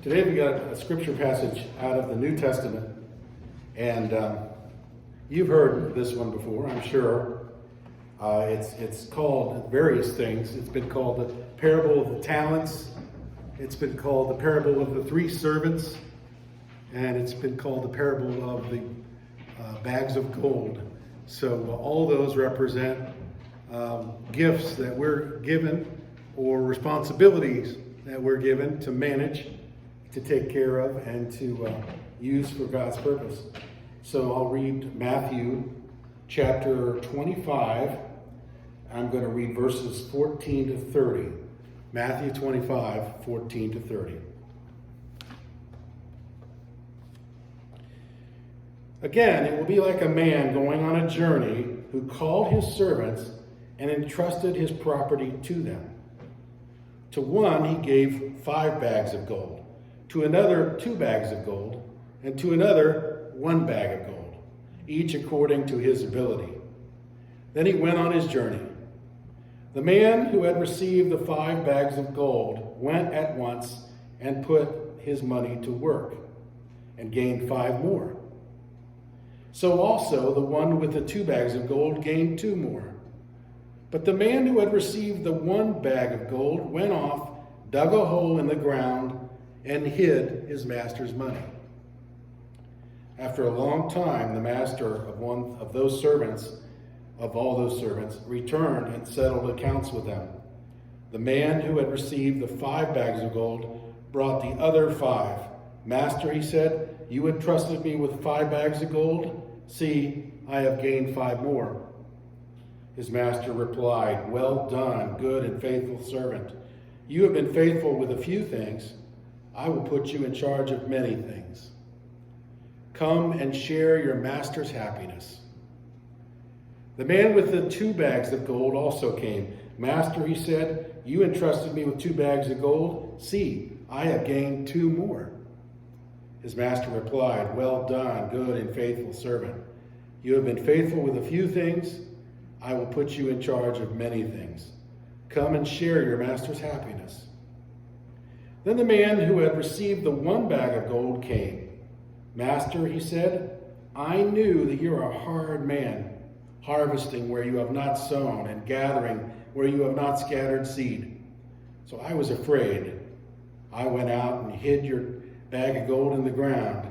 Today we got a scripture passage out of the New Testament, and you've heard this one before, I'm sure. It's called various things. It's been called the parable of the talents. It's been called the parable of the three servants, and it's been called the parable of the bags of gold. So all those represent gifts that we're given or responsibilities that we're given to manage, to take care of, and to use for God's purpose. So I'll read Matthew chapter 25. I'm going to read verses 14 to 30. Matthew 25, 14 to 30. Again, it will be like a man going on a journey who called his servants and entrusted his property to them. To one he gave 5 bags of gold, to another 2 bags of gold, and to another 1 bag of gold, each according to his ability. Then he went on his journey. The man who had received the 5 bags of gold went at once and put his money to work and gained 5 more. So also the one with the 2 bags of gold gained 2 more. But the man who had received the 1 bag of gold went off, dug a hole in the ground, and hid his master's money. After a long time, the master of one of those servants, of all those servants, returned and settled accounts with them. The man who had received the 5 bags of gold brought the other 5. Master, he said, you entrusted me with 5 bags of gold. See, I have gained 5 more. His master replied, well done, good and faithful servant. You have been faithful with a few things. I will put you in charge of many things. Come and share your master's happiness. The man with the 2 bags of gold also came. Master, he said, you entrusted me with 2 bags of gold. See, I have gained 2 more. His master replied, well done, good and faithful servant. You have been faithful with a few things. I will put you in charge of many things. Come and share your master's happiness. Then the man who had received the 1 bag of gold came. Master, he said, I knew that you are a hard man, harvesting where you have not sown and gathering where you have not scattered seed. So I was afraid. I went out and hid your bag of gold in the ground.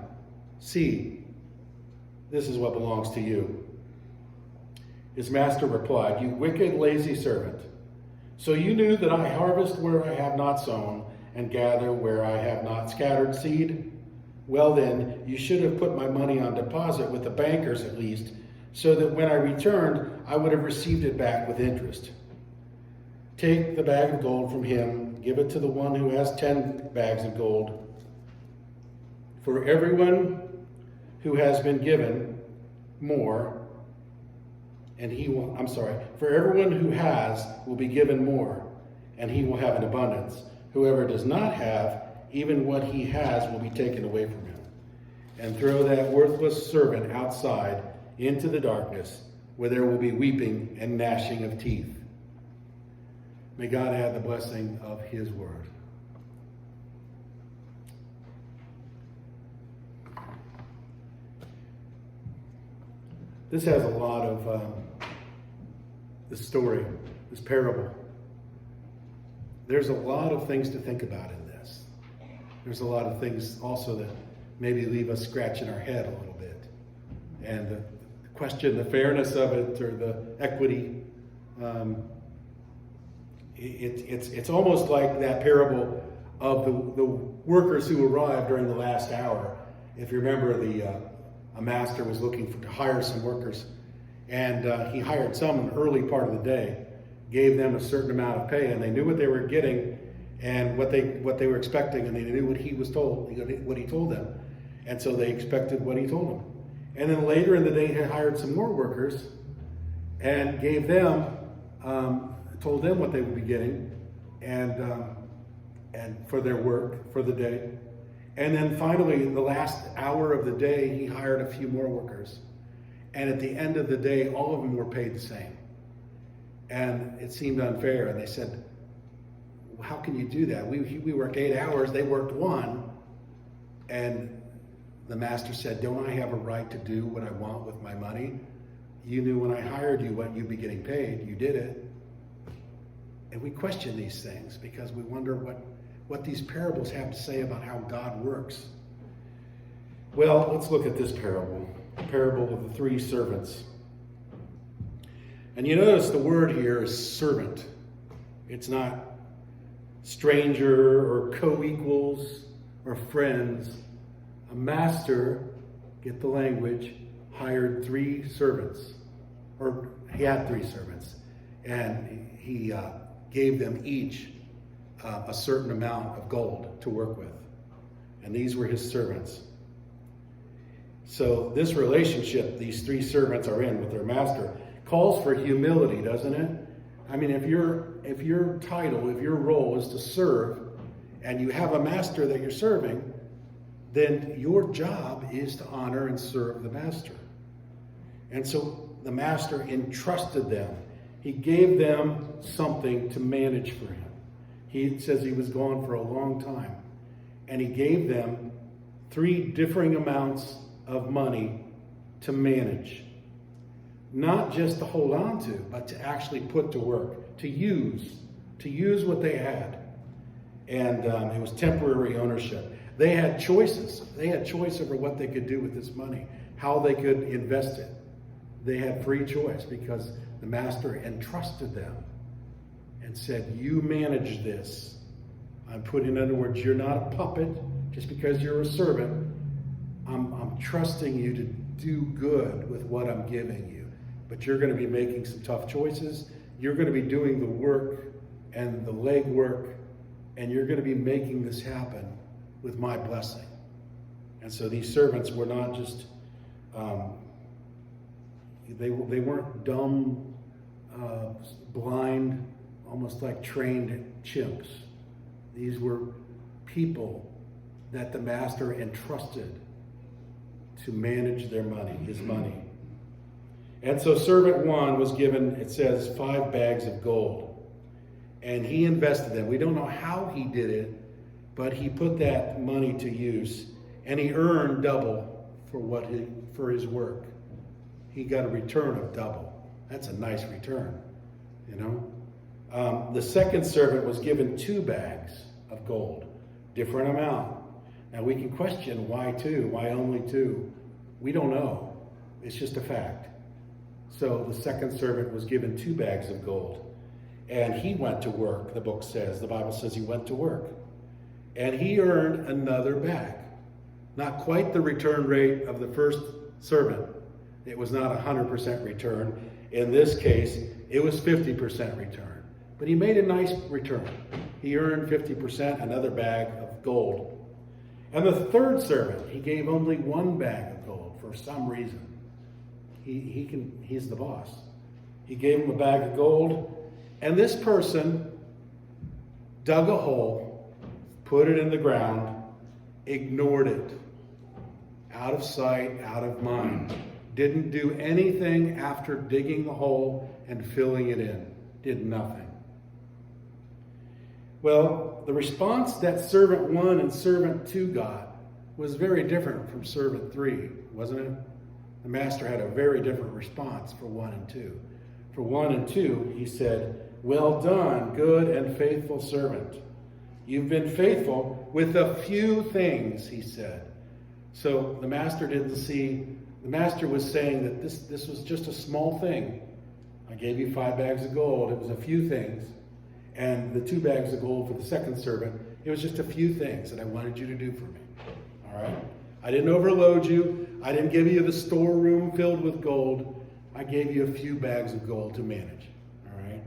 See, this is what belongs to you. His master replied, you wicked, lazy servant. So you knew that I harvest where I have not sown and gather where I have not scattered seed? Well then, you should have put my money on deposit with the bankers at least, so that when I returned, I would have received it back with interest. Take the bag of gold from him, give it to the one who has 10 bags of gold. For everyone who has been given more, for everyone who has will be given more, and he will have an abundance. Whoever does not have, even what he has will be taken away from him. And throw that worthless servant outside into the darkness, where there will be weeping and gnashing of teeth. May God add the blessing of his word. This has a lot of this story, this parable. There's a lot of things to think about in this. There's a lot of things also that maybe leave us scratching our head a little bit. And question the fairness of it or the equity. It's almost like that parable of the workers who arrived during the last hour. If you remember, a master was looking to hire some workers, and he hired some in the early part of the day, gave them a certain amount of pay, and they knew what they were getting and what they were expecting, and they knew what he was told, what he told them, and so they expected what he told them. And then later in the day, he hired some more workers and gave them, told them what they would be getting, and for their work for the day. And then finally, in the last hour of the day, he hired a few more workers. And at the end of the day, all of them were paid the same. And it seemed unfair. And they said, how can you do that? We worked 8 hours, they worked 1. And the master said, don't I have a right to do what I want with my money? You knew when I hired you what you'd be getting paid. You did it. And we question these things because we wonder what these parables have to say about how God works. Well, let's look at this parable. The parable of the 3 servants. And you notice the word here is servant. It's not stranger or co-equals or friends. A master, get the language, hired 3 servants. Or he had 3 servants. And he gave them each a certain amount of gold to work with. And these were his servants. So this relationship these 3 servants are in with their master calls for humility, doesn't it? I mean, if your title, if your role is to serve, and you have a master that you're serving, then your job is to honor and serve the master. And so the master entrusted them. He gave them something to manage for him. He says he was gone for a long time. And he gave them 3 differing amounts of money to manage. Not just to hold on to, but to actually put to work, to use what they had. And it was temporary ownership. They had choices. They had choice over what they could do with this money, how they could invest it. They had free choice because the master entrusted them and said, you manage this. I'm putting, in other words, you're not a puppet just because you're a servant. I'm trusting you to do good with what I'm giving you. But you're going to be making some tough choices. You're going to be doing the work and the legwork, and you're going to be making this happen with my blessing. And so these servants were not just, they weren't dumb, blind, almost like trained chimps. These were people that the master entrusted to manage their money, his money. And so servant 1 was given, it says, 5 bags of gold. And he invested them. We don't know how he did it, but he put that money to use. And he earned double for his work. He got a return of double. That's a nice return, you know. The second servant was given 2 bags of gold, different amount. Now we can question why 2, why only 2? We don't know. It's just a fact. So the second servant was given 2 bags of gold. And he went to work, the book says. The Bible says he went to work. And he earned another bag. Not quite the return rate of the first servant. It was not 100% return. In this case, it was 50% return. But he made a nice return. He earned 50%, another bag of gold. And the third servant, he gave only 1 bag of gold for some reason. He's the boss. He gave him a bag of gold, and this person dug a hole, put it in the ground, ignored it. Out of sight, out of mind. Didn't do anything after digging the hole and filling it in. Did nothing. Well, the response that servant 1 and servant 2 got was very different from servant 3, wasn't it? The master had a very different response for 1 and 2. For 1 and 2, he said, well done, good and faithful servant. You've been faithful with a few things, he said. So the master didn't see, the master was saying that this was just a small thing. I gave you 5 bags of gold. It was a few things. And the 2 bags of gold for the second servant, it was just a few things that I wanted you to do for me. All right? I didn't overload you. I didn't give you the storeroom filled with gold. I gave you a few bags of gold to manage. All right?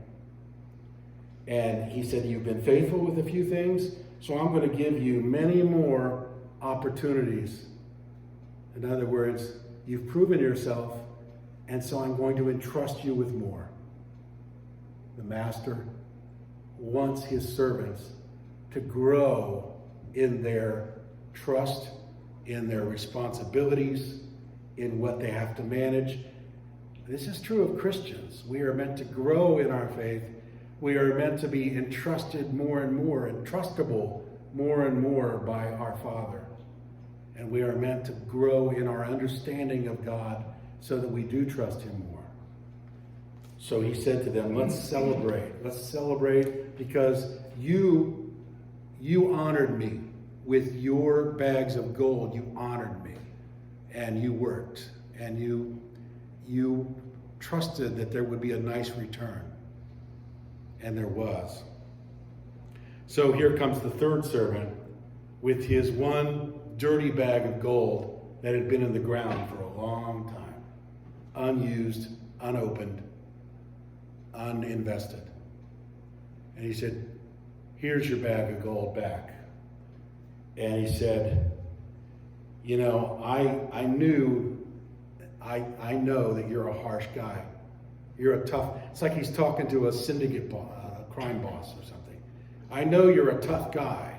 And he said, you've been faithful with a few things, so I'm going to give you many more opportunities. In other words, you've proven yourself, and so I'm going to entrust you with more. The master wants his servants to grow in their trust, in their responsibilities, in what they have to manage. This is true of Christians. We are meant to grow in our faith. We are meant to be entrusted more and more, and trustable more and more by our Father. And we are meant to grow in our understanding of God so that we do trust him more. So he said to them, let's celebrate. Let's celebrate because you honored me with your bags of gold. You honored me and you worked and you trusted that there would be a nice return. And there was. So here comes the third servant with his one dirty bag of gold that had been in the ground for a long time, unused, unopened, uninvested. And he said, here's your bag of gold back. And he said, you know, I know that you're a harsh guy. You're a tough, it's like he's talking to a syndicate crime boss or something. I know you're a tough guy.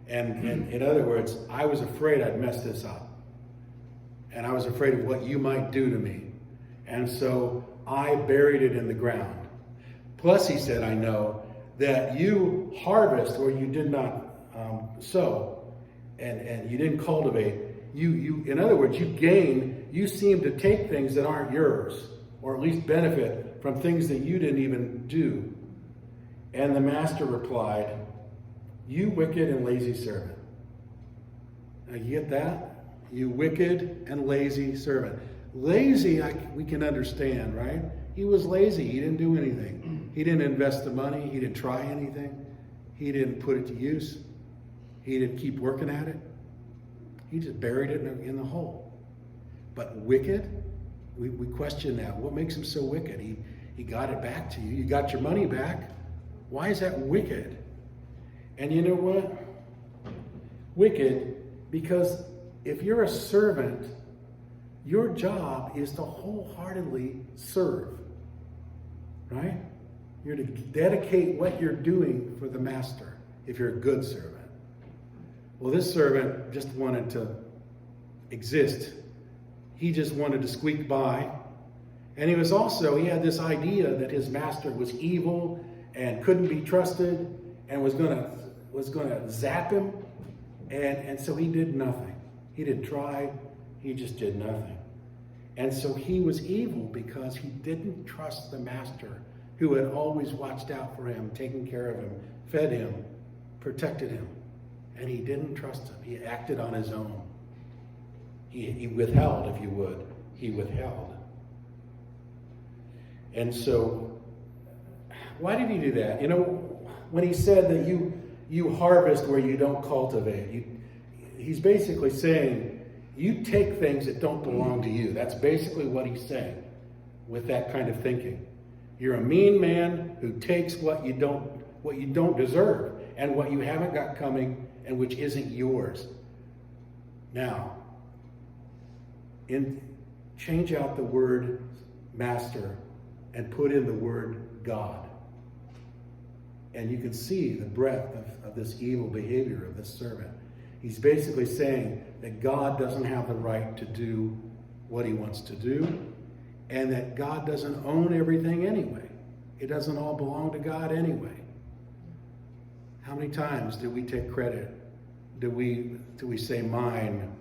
And in other words, I was afraid I'd mess this up. And I was afraid of what you might do to me. And so I buried it in the ground. Plus, he said, I know that you harvest where you did not sow and you didn't cultivate. You, in other words, you gain, you seem to take things that aren't yours, or at least benefit from things that you didn't even do. And the master replied, you wicked and lazy servant. Now you get that? You wicked and lazy servant. Lazy, we can understand, right? He was lazy. He didn't do anything. He didn't invest the money. He didn't try anything. He didn't put it to use. He didn't keep working at it. He just buried it in the hole. But wicked, we question that. What makes him so wicked? He got it back to you. You got your money back. Why is that wicked? And you know what? Wicked, because if you're a servant, your job is to wholeheartedly serve, right? You're to dedicate what you're doing for the master, if you're a good servant. Well, this servant just wanted to exist. He just wanted to squeak by. And he had this idea that his master was evil and couldn't be trusted and was going to zap him. And so he did nothing. He didn't try. He just did nothing. And so he was evil because he didn't trust the master who had always watched out for him, taken care of him, fed him, protected him. And he didn't trust him. He acted on his own. He withheld, if you would. He withheld. And so, why did he do that? You know, when he said that you harvest where you don't cultivate, he's basically saying, you take things that don't belong to you. That's basically what he's saying with that kind of thinking. You're a mean man who takes what you don't deserve and what you haven't got coming and which isn't yours. Now, change out the word master and put in the word God. And you can see the breadth of this evil behavior of this servant. He's basically saying that God doesn't have the right to do what he wants to do, and that God doesn't own everything anyway. It doesn't all belong to God anyway. How many times do we take credit? Do we say mine?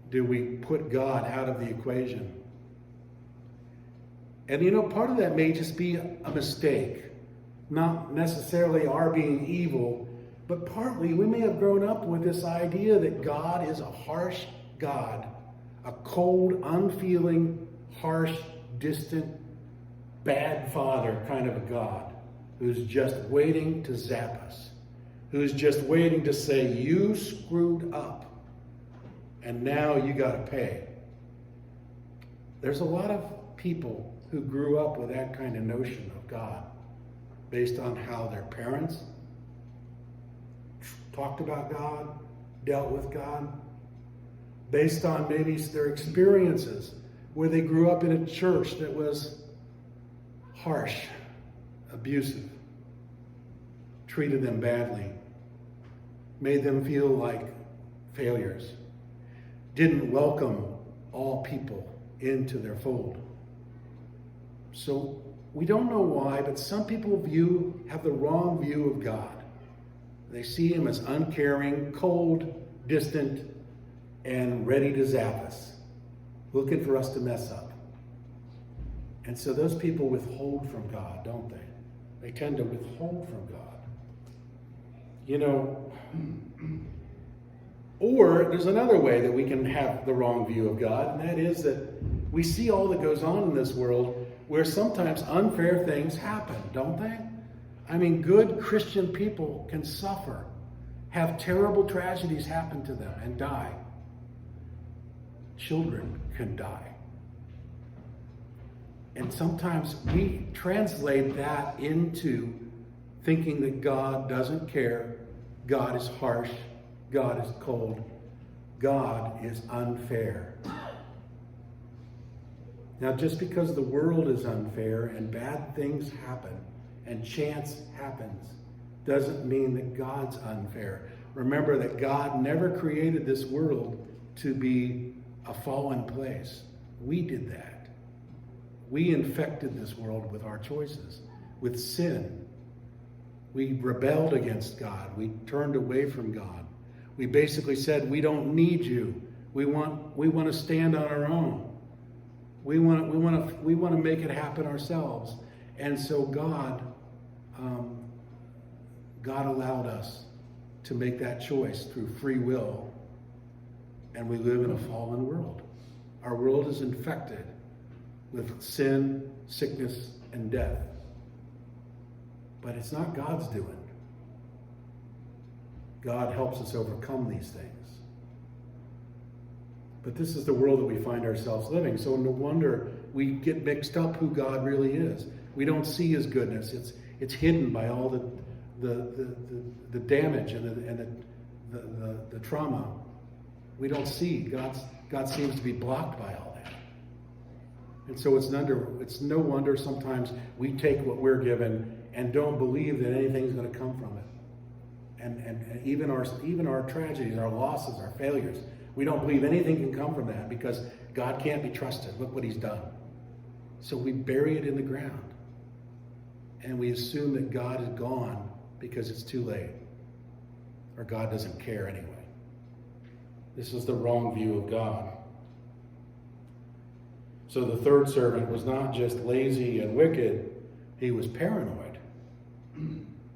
Do we put God out of the equation? And you know, part of that may just be a mistake. Not necessarily our being evil, but partly we may have grown up with this idea that God is a harsh God, a cold, unfeeling, harsh, distant, bad father kind of a God who's just waiting to zap us, who's just waiting to say, you screwed up and now you got to pay. There's a lot of people who grew up with that kind of notion of God based on how their parents talked about God, dealt with God, based on maybe their experiences where they grew up in a church that was harsh, abusive, treated them badly, made them feel like failures, didn't welcome all people into their fold. So we don't know why, but some people have the wrong view of God. They see him as uncaring, cold, distant, and ready to zap us, looking for us to mess up. And so those people withhold from God, don't they? They tend to withhold from God. Or there's another way that we can have the wrong view of God, and that is that we see all that goes on in this world where sometimes unfair things happen, don't they? I mean, good Christian people can suffer, have terrible tragedies happen to them, and die. Children can die. And sometimes we translate that into thinking that God doesn't care, God is harsh, God is cold, God is unfair. Now, just because the world is unfair and bad things happen and chance happens doesn't mean that God's unfair. Remember that God never created this world to be a fallen place. We did that. We infected this world with our choices, with sin. We rebelled against God. We turned away from God. We basically said, we don't need you. We want to stand on our own. We want to make it happen ourselves. And so God allowed us to make that choice through free will. And we live in a fallen world. Our world is infected with sin, sickness, and death. But it's not God's doing. God helps us overcome these things. But this is the world that we find ourselves living. So no wonder we get mixed up who God really is. We don't see his goodness. It's hidden by all the damage and the trauma. We don't see. God seems to be blocked by all that. And so it's no wonder sometimes we take what we're given and don't believe that anything's going to come from it. And even our tragedies, our losses, our failures, we don't believe anything can come from that because God can't be trusted. Look what he's done. So we bury it in the ground. And we assume that God is gone because it's too late. Or God doesn't care anyway. This is the wrong view of God. So the third servant was not just lazy and wicked, he was paranoid.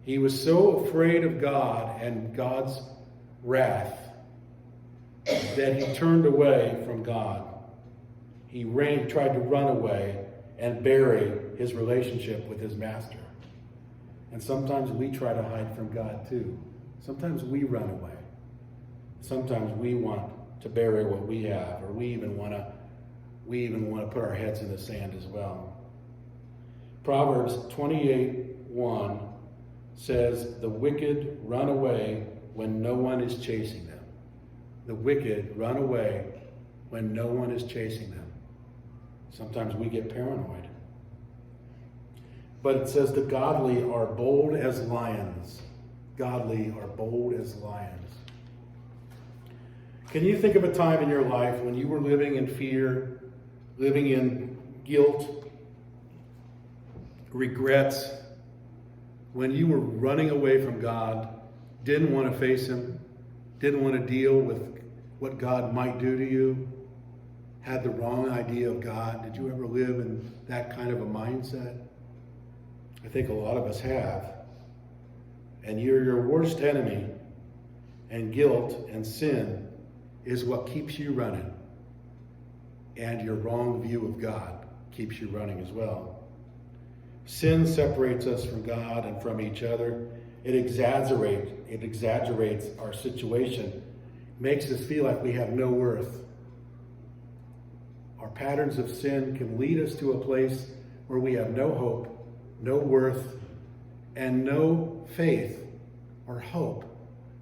He was so afraid of God and God's wrath that he turned away from God. He tried to run away and bury his relationship with his master. And sometimes we try to hide from God too. Sometimes we run away. Sometimes we want to bury what we have, or we even want to put our heads in the sand as well. Proverbs 28:1 says, "The wicked run away when no one is chasing them." The wicked run away when no one is chasing them. Sometimes we get paranoid. But it says the godly are bold as lions. Godly are bold as lions. Can you think of a time in your life when you were living in fear, living in guilt, regrets, when you were running away from God, didn't want to face him, didn't want to deal with what God might do to you, had the wrong idea of God? Did you ever live in that kind of a mindset? I think a lot of us have. And you're your worst enemy, and guilt and sin is what keeps you running. And your wrong view of God keeps you running as well. Sin separates us from God and from each other. It exaggerates our situation, makes us feel like we have no worth. Our patterns of sin can lead us to a place where we have no hope, no worth, and no faith or hope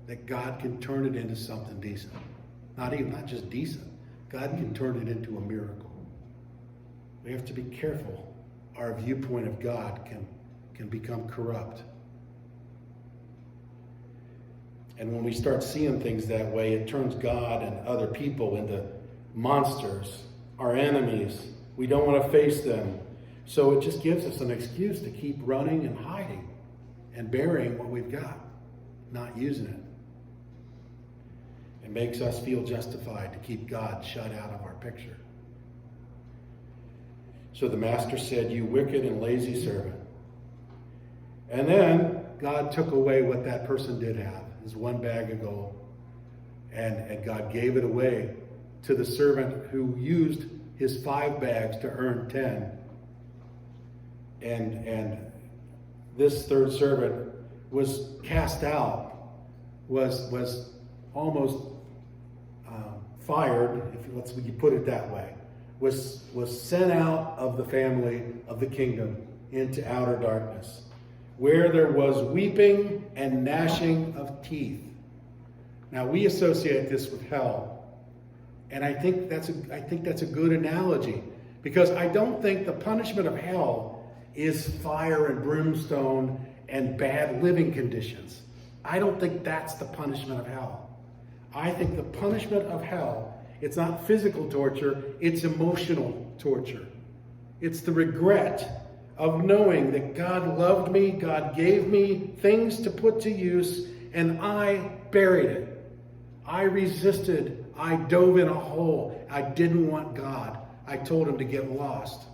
that God can turn it into something decent. Not just decent. God can turn it into a miracle. We have to be careful. Our viewpoint of God can become corrupt. And when we start seeing things that way, it turns God and other people into monsters, our enemies. We don't want to face them. So it just gives us an excuse to keep running and hiding and burying what we've got, not using it. It makes us feel justified to keep God shut out of our picture. So the master said, "You wicked and lazy servant." And then God took away what that person did have, his one bag of gold. And God gave it away to the servant who used his 5 bags to earn 10. And this third servant was cast out, was almost fired, if you put it that way, was sent out of the family of the kingdom into outer darkness, where there was weeping and gnashing of teeth. Now we associate this with hell, and I think that's a good analogy, because I don't think the punishment of hell is fire and brimstone and bad living conditions. I don't think that's the punishment of hell. I think the punishment of hell, it's not physical torture, it's emotional torture. It's the regret of knowing that God loved me, God gave me things to put to use, and I buried it. I resisted. I dove in a hole. I didn't want God. I told him to get lost.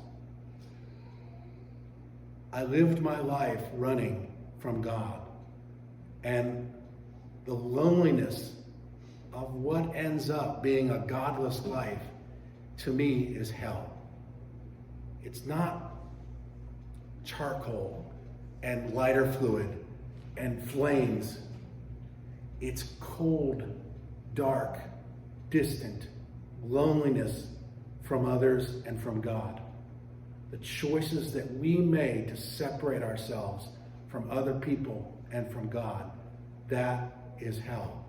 I lived my life running from God. And the loneliness of what ends up being a godless life, to me, is hell. It's not charcoal and lighter fluid and flames. It's cold, dark, distant loneliness from others and from God. The choices that we made to separate ourselves from other people and from God, that is hell.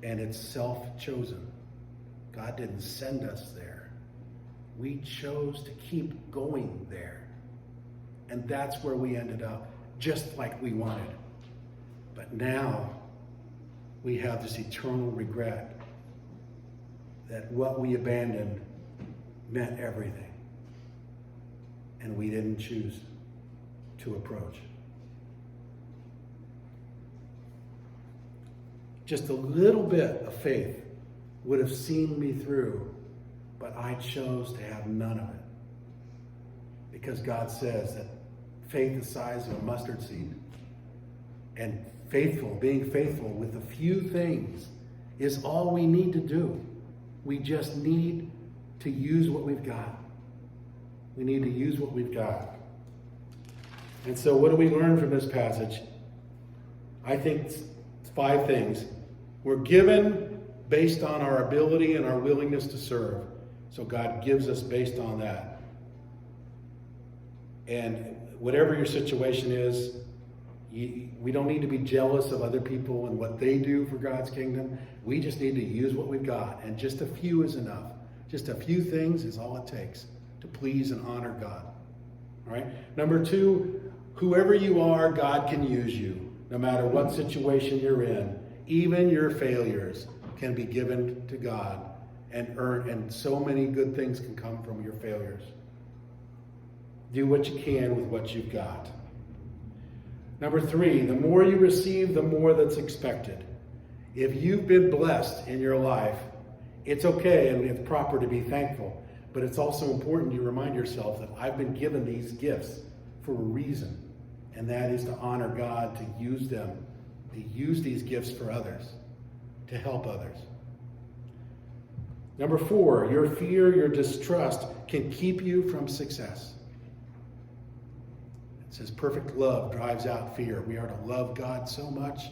And it's self-chosen. God didn't send us there. We chose to keep going there. And that's where we ended up, just like we wanted. But now we have this eternal regret that what we abandoned meant everything. And we didn't choose to approach. Just a little bit of faith would have seen me through, but I chose to have none of it. Because God says that faith the size of a mustard seed, and being faithful with a few things, is all we need to do. We just need to use what we've got. We need to use what we've got. And so what do we learn from this passage? I think it's 5 things. We're given based on our ability and our willingness to serve. So God gives us based on that. And whatever your situation is, we don't need to be jealous of other people and what they do for God's kingdom. We just need to use what we've got. And just a few is enough. Just a few things is all it takes to please and honor God. All right? Number 2, whoever you are, God can use you. No matter what situation you're in, even your failures can be given to God and so many good things can come from your failures. Do what you can with what you've got. Number 3, the more you receive, the more that's expected. If you've been blessed in your life, it's okay and it's proper to be thankful. But it's also important you remind yourself that I've been given these gifts for a reason. And that is to honor God, to use them, to use these gifts for others, to help others. Number 4, your fear, your distrust can keep you from success. It says perfect love drives out fear. We are to love God so much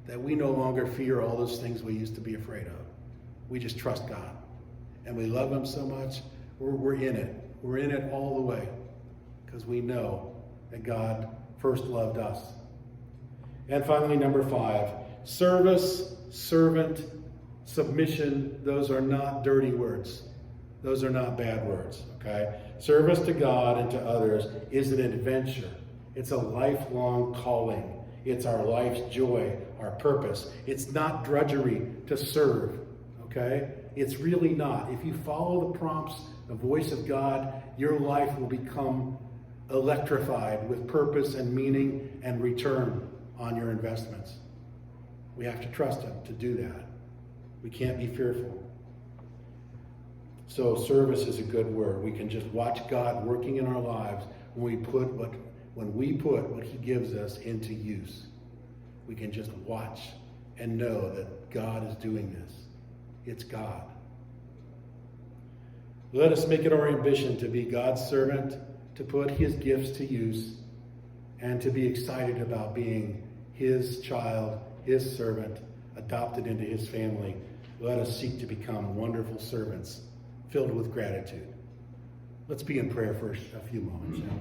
that we no longer fear all those things we used to be afraid of. We just trust God. And we love him so much, we're in it. We're in it all the way because we know that God first loved us. And finally, number 5, service, servant, submission, those are not dirty words. Those are not bad words, okay? Service to God and to others is an adventure. It's a lifelong calling. It's our life's joy, our purpose. It's not drudgery to serve, okay? It's really not. If you follow the prompts, the voice of God, your life will become electrified with purpose and meaning and return on your investments. We have to trust him to do that. We can't be fearful. So service is a good word. We can just watch God working in our lives when we put what he gives us into use. We can just watch and know that God is doing this. It's God. Let us make it our ambition to be God's servant, to put his gifts to use, and to be excited about being his child, his servant, adopted into his family. Let us seek to become wonderful servants, filled with gratitude. Let's be in prayer for a few moments now.